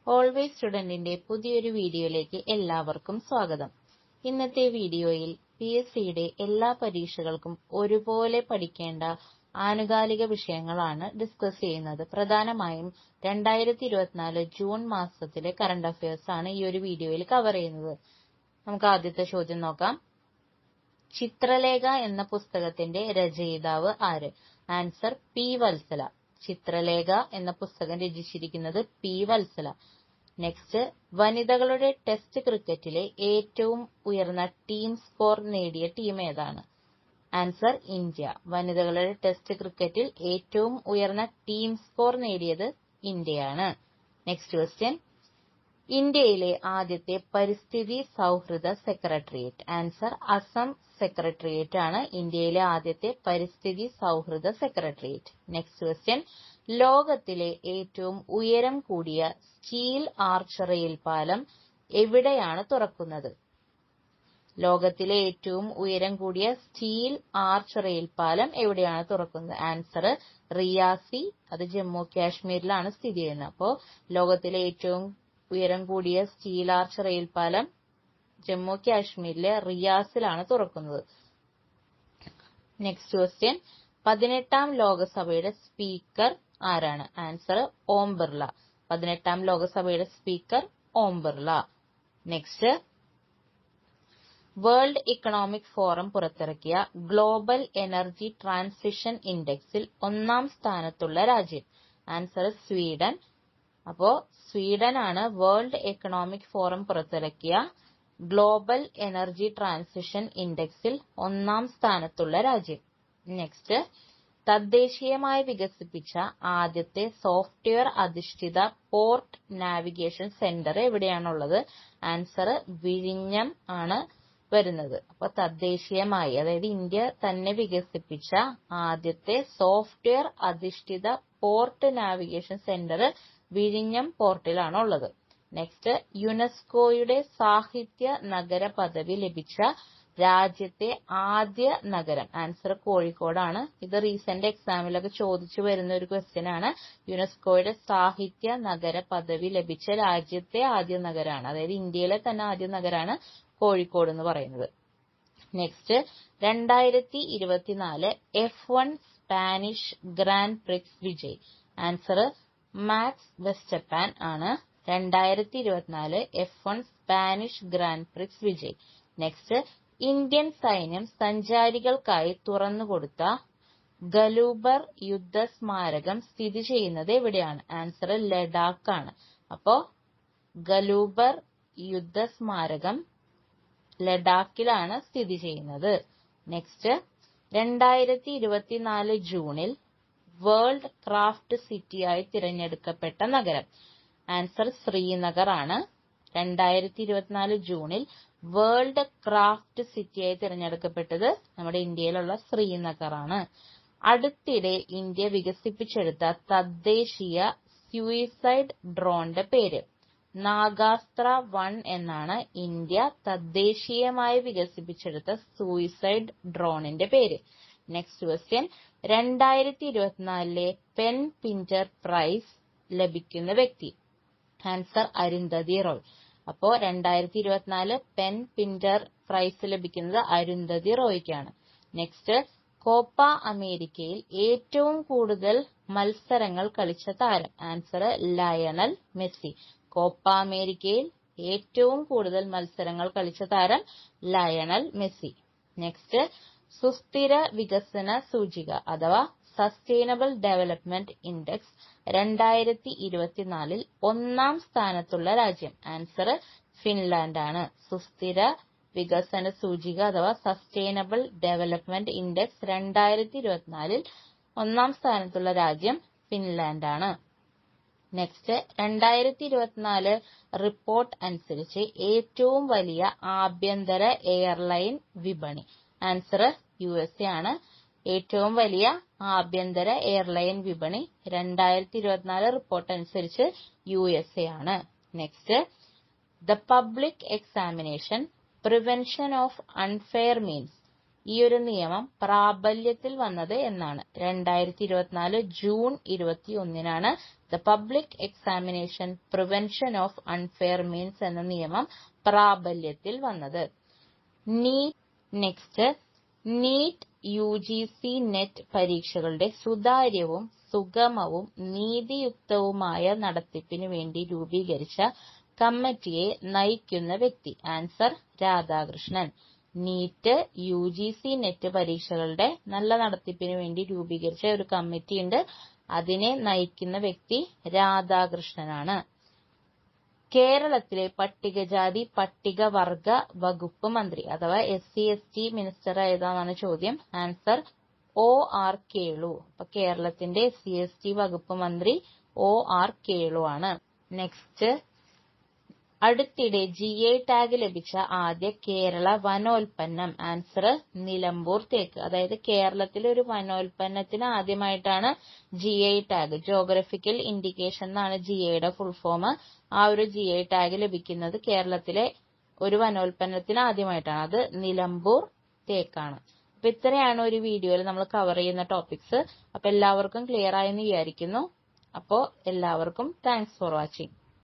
Always സ്റ്റുഡന്റിന്റെ പുതിയൊരു വീഡിയോയിലേക്ക് എല്ലാവർക്കും സ്വാഗതം. ഇന്നത്തെ വീഡിയോയിൽ PSCയുടെ എല്ലാ പരീക്ഷകൾക്കും ഒരുപോലെ പഠിക്കേണ്ട ആനുകാലിക വിഷയങ്ങളാണ് ഡിസ്കസ് ചെയ്യുന്നത്. പ്രധാനമായും 2024 ജൂൺ മാസത്തിലെ കറണ്ട് അഫയേഴ്സ് ആണ് ഈ ഒരു വീഡിയോയിൽ കവർ ചെയ്യുന്നത്. നമുക്ക് ആദ്യത്തെ ചോദ്യം നോക്കാം. ചിത്രലേഖ എന്ന പുസ്തകത്തിന്റെ രചയിതാവ് ആര്? Answer P Vatsala. ചിത്രലേഖ എന്ന പുസ്തകം രചിച്ചിരിക്കുന്നത് പി വത്സല. നെക്സ്റ്റ്, വനിതകളുടെ ടെസ്റ്റ് ക്രിക്കറ്റിലെ ഏറ്റവും ഉയർന്ന ടീം സ്കോർ നേടിയ ടീം ഏതാണ്? Answer India. വനിതകളുടെ ടെസ്റ്റ് ക്രിക്കറ്റിൽ ഏറ്റവും ഉയർന്ന ടീം സ്കോർ നേടിയത് ഇന്ത്യയാണ്. നെക്സ്റ്റ് ക്വസ്റ്റ്യൻ, ഇന്ത്യയിലെ ആദ്യത്തെ പരിസ്ഥിതി സൗഹൃദ സെക്രട്ടേറിയറ്റ്? ആൻസർ അസം സെക്രട്ടേറിയറ്റ് ആണ് ഇന്ത്യയിലെ ആദ്യത്തെ പരിസ്ഥിതി സൗഹൃദ സെക്രട്ടേറിയറ്റ്. നെക്സ്റ്റ് ക്വസ്റ്റ്യൻ, ലോകത്തിലെ ഏറ്റവും ഉയരം കൂടിയ സ്റ്റീൽ ആർച്ച് പാലം എവിടെയാണ് തുറക്കുന്നത്? ലോകത്തിലെ ഏറ്റവും ഉയരം കൂടിയ സ്റ്റീൽ ആർച്ച് പാലം എവിടെയാണ് തുറക്കുന്നത്? ആൻസർ റിയാസി, അത് ജമ്മു കാശ്മീരിലാണ് സ്ഥിതി ചെയ്യുന്നത്. അപ്പോൾ ലോകത്തിലെ ഏറ്റവും ഉയരം കൂടിയ സ്റ്റീൽ ആർച്ച് പാലം ജമ്മു കാശ്മീരിലെ റിയാസിലാണ് തുറക്കുന്നത്. നെക്സ്റ്റ് ക്വസ്റ്റ്യൻ, 18ാം ലോകസഭയുടെ സ്പീക്കർ ആരാണ്? ആൻസർ ഓം ബിർള. 18ാം ലോകസഭയുടെ speaker Om Birla. Next, world economic forum പുറത്തിറക്കിയ ഗ്ലോബൽ എനർജി ട്രാൻസിഷൻ ഇൻഡെക്സിൽ 1ാം സ്ഥാനത്തുള്ള രാജ്യം? Answer Sweden. അപ്പോ സ്വീഡൻ ആണ് വേൾഡ് എക്കണോമിക് ഫോറം പുറത്തിറക്കിയ ഗ്ലോബൽ എനർജി ട്രാൻസിഷൻ ഇൻഡെക്സിൽ 1ാം സ്ഥാനത്തുള്ള രാജ്യം. നെക്സ്റ്റ്, തദ്ദേശീയമായി വികസിപ്പിച്ച ആദ്യത്തെ സോഫ്റ്റ്വെയർ അധിഷ്ഠിത പോർട്ട് നാവിഗേഷൻ സെന്റർ എവിടെയാണുള്ളത്? ആൻസർ വിഴിഞ്ഞം ആണ് വരുന്നത്. അപ്പൊ തദ്ദേശീയമായി, അതായത് ഇന്ത്യ തന്നെ വികസിപ്പിച്ച ആദ്യത്തെ സോഫ്റ്റ്വെയർ അധിഷ്ഠിത പോർട്ട് നാവിഗേഷൻ സെന്റർ വിഴിഞ്ഞം പോർട്ടിലാണ് ഉള്ളത്. നെക്സ്റ്റ്, യുനെസ്കോയുടെ സാഹിത്യ നഗര പദവി ലഭിച്ച രാജ്യത്തെ ആദ്യ നഗരം? ആൻസർ കോഴിക്കോടാണ്. ഇത് റീസെന്റ് എക്സാമിലൊക്കെ ചോദിച്ചു വരുന്ന ഒരു ക്വസ്റ്റ്യൻ ആണ്. യുനെസ്കോയുടെ സാഹിത്യ നഗര പദവി ലഭിച്ച രാജ്യത്തെ ആദ്യ നഗരമാണ്, അതായത് ഇന്ത്യയിലെ തന്നെ ആദ്യ നഗരമാണ് കോഴിക്കോട് എന്ന് പറയുന്നത്. Next, 2024 F1 Spanish grand prix വിജയ്? ആൻസർ മാക്സ് വെസ്റ്റപ്പാൻ ആണ് 2024 F1 സ്പാനിഷ് ഗ്രാൻഡ് പ്രിക്സ് വിജയ്. നെക്സ്റ്റ്, ഇന്ത്യൻ സൈന്യം സഞ്ചാരികൾക്കായി തുറന്നുകൊടുത്ത ഗലൂബർ യുദ്ധ സ്മാരകം സ്ഥിതി ചെയ്യുന്നത് എവിടെയാണ്? ആൻസർ ലഡാക്ക് ആണ്. അപ്പോ ഗലൂബർ യുദ്ധ സ്മാരകം ലഡാക്കിലാണ് സ്ഥിതി ചെയ്യുന്നത്. നെക്സ്റ്റ്, 2024 ജൂണിൽ വേൾഡ് ക്രാഫ്റ്റ് സിറ്റിയായി തിരഞ്ഞെടുക്കപ്പെട്ട നഗരം? ആൻസർ ശ്രീനഗർ ആണ്. 2024 ജൂണിൽ വേൾഡ് ക്രാഫ്റ്റ് സിറ്റിയായി തിരഞ്ഞെടുക്കപ്പെട്ടത് നമ്മുടെ ഇന്ത്യയിലുള്ള ശ്രീനഗർ ആണ്. അടുത്തിടെ ഇന്ത്യ വികസിപ്പിച്ചെടുത്ത തദ്ദേശീയ സൂയിസൈഡ് ഡ്രോണിന്റെ പേര്? നാഗാസ്ത്ര 1 എന്നാണ് ഇന്ത്യ തദ്ദേശീയമായി വികസിപ്പിച്ചെടുത്ത സൂയിസൈഡ് ഡ്രോണിന്റെ പേര്. Next question, 2024 PEN Pinter prize ലഭിക്കുന്ന വ്യക്തി? ആൻസർ അരുന്ധതി റോയ്. അപ്പോ 2024 പെൻ പിന്റർ പ്രൈസ് ലഭിക്കുന്നത് അരുന്ധതി റോയ്ക്കാണ്. നെക്സ്റ്റ്, കോപ്പ അമേരിക്കയിൽ ഏറ്റവും കൂടുതൽ മത്സരങ്ങൾ കളിച്ച താരം? Answer Lionel Messi. കോപ്പ അമേരിക്കയിൽ ഏറ്റവും കൂടുതൽ മത്സരങ്ങൾ കളിച്ച താരം ലയണൽ മെസ്സി. നെക്സ്റ്റ്, സുസ്ഥിര വികസന സൂചിക അഥവാ സസ്റ്റൈനബിൾ ഡെവലപ്മെന്റ് ഇൻഡെക്സ് 2024 1ാം സ്ഥാനത്തുള്ള രാജ്യം? ആൻസർ ഫിൻലാൻഡ് ആണ്. സുസ്ഥിര വികസന സൂചിക അഥവാ സസ്റ്റൈനബിൾ ഡെവലപ്മെന്റ് ഇൻഡെക്സ് 2024 1ാം സ്ഥാനത്തുള്ള രാജ്യം ഫിൻലാൻഡ് ആണ്. നെക്സ്റ്റ്, 2024 റിപ്പോർട്ട് അനുസരിച്ച് ഏറ്റവും വലിയ ആഭ്യന്തര എയർലൈൻ വിപണി? ആൻസർ USA ആണ്. ഏറ്റവും വലിയ ആഭ്യന്തര എയർലൈൻ വിപണി 2024 റിപ്പോർട്ട് അനുസരിച്ച് USA ആണ്. Next, the public examination prevention of unfair means ഈ ഒരു നിയമം പ്രാബല്യത്തിൽ വന്നത് എന്നാണ്? 2024 June 21 the public examination prevention of unfair means എന്ന നിയമം പ്രാബല്യത്തിൽ വന്നത്. നെക്സ്റ്റ്, നീറ്റ് UGC നെറ്റ് പരീക്ഷകളുടെ സുതാര്യവും സുഗമവും നീതിയുക്തവുമായ നടത്തിപ്പിനു വേണ്ടി രൂപീകരിച്ച കമ്മിറ്റിയെ നയിക്കുന്ന വ്യക്തി. Answer Radhakrishnan. NEET UGC NET പരീക്ഷകളുടെ നല്ല നടത്തിപ്പിനു വേണ്ടി രൂപീകരിച്ച ഒരു കമ്മിറ്റി ഉണ്ട്. അതിനെ നയിക്കുന്ന വ്യക്തി രാധാകൃഷ്ണനാണ്. കേരളത്തിലെ പട്ടികജാതി പട്ടികവർഗ വകുപ്പ് മന്ത്രി അഥവാ SC/ST മിനിസ്റ്റർ ഏതാണെന്നാണ് ചോദ്യം. Answer OR Kelu. അപ്പൊ കേരളത്തിന്റെ SC/ST വകുപ്പ് മന്ത്രി OR കേളു ആണ്. നെക്സ്റ്റ്, അടുത്തിടെ GI ടാഗ് ലഭിച്ച ആദ്യ കേരള വനോൽപ്പന്നം. ആൻസർ നിലമ്പൂർ തേക്ക്. അതായത് കേരളത്തിലെ ഒരു വനോൽപ്പന്നത്തിന് ആദ്യമായിട്ടാണ് GI ടാഗ്, ജോഗ്രഫിക്കൽ ഇൻഡിക്കേഷൻ എന്നാണ് GIയുടെ ഫുൾ ഫോം. ആ ഒരു GI ടാഗ് ലഭിക്കുന്നത് കേരളത്തിലെ ഒരു വനോൽപ്പന്നത്തിന് ആദ്യമായിട്ടാണ്. അത് നിലമ്പൂർ തേക്കാണ്. അപ്പൊ ഇത്രയാണ് ഒരു വീഡിയോയിൽ നമ്മൾ കവർ ചെയ്യുന്ന ടോപ്പിക്സ്. അപ്പൊ എല്ലാവർക്കും ക്ലിയർ ആയെന്ന് വിചാരിക്കുന്നു. അപ്പോൾ എല്ലാവർക്കും താങ്ക്സ് ഫോർ വാച്ചിങ്.